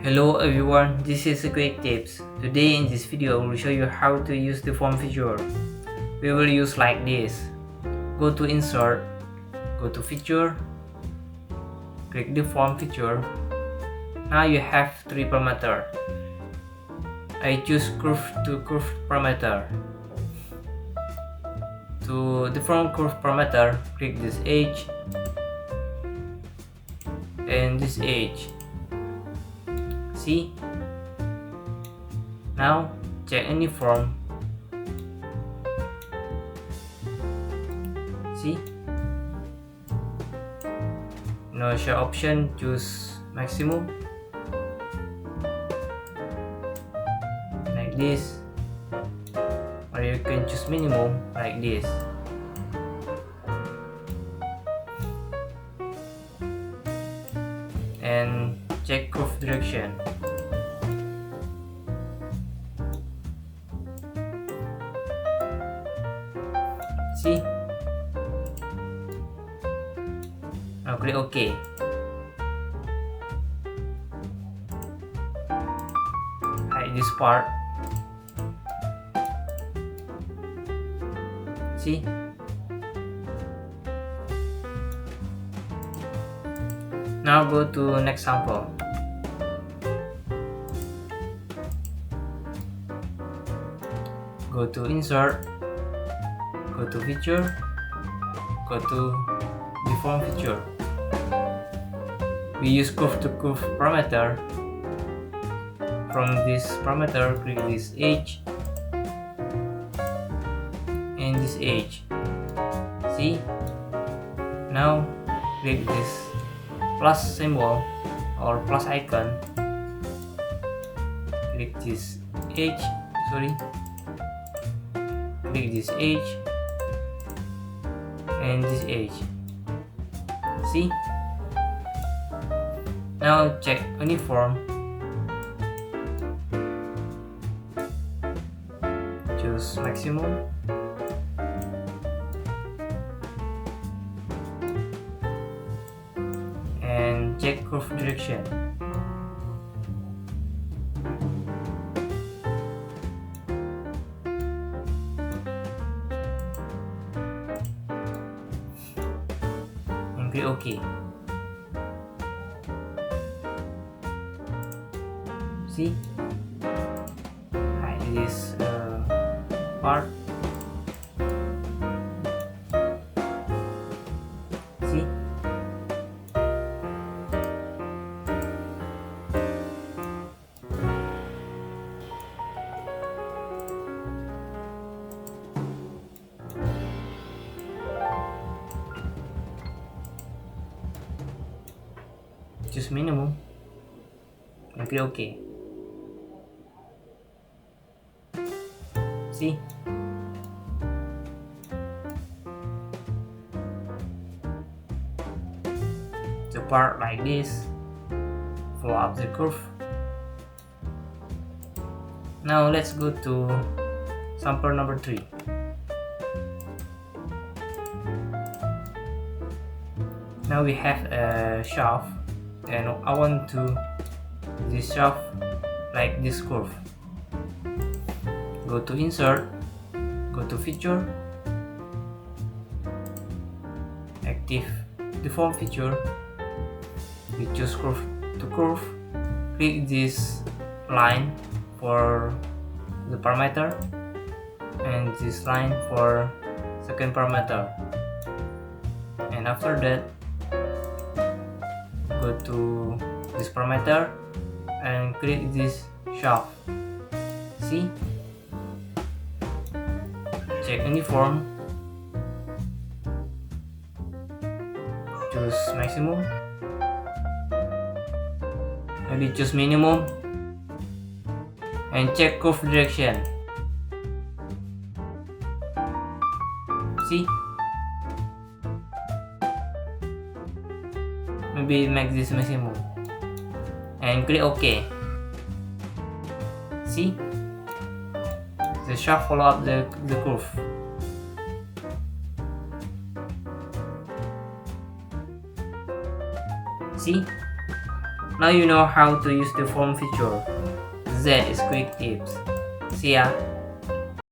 Hello everyone, this is a quick tips. Today in this video I will show you how to use the form feature. We will use like this. Go to insert, go to feature, click the form feature. Now you have 3 parameters. I choose curve to curve parameter. To deform curve parameter, click this edge and this edge. See? Now check any form. See? No show option, choose maximum. Like this. Or you can choose minimum like this. And check curve direction. See? Now click OK. Hide this part. See? Now go to next sample. Go to insert, go to feature, go to deform feature. We use curve to curve parameter. From this parameter, click this edge and this edge. See? Now click this plus symbol or plus icon. Click this edge. Click this edge and this edge. See? Now check uniform. Choose maximum. And check curve direction. And click OK. See? Hide this part. See? Choose minimum and click OK. See? The part like this, follow up the curve. Now let's go to sample number 3. Now we have a shaft and I want to this shaft like this curve. Go to insert, go to feature, active deform feature. We choose curve to curve. Click this line for the parameter and this line for second parameter. And after that, go to this parameter and click this shaft. See? Check uniform. Choose maximum. Maybe choose minimum. And check curve direction. See? Maybe make this maximum. And click OK. See? The shaft follow up the curve. See? Now you know how to use the form feature. That is quick tips. See ya.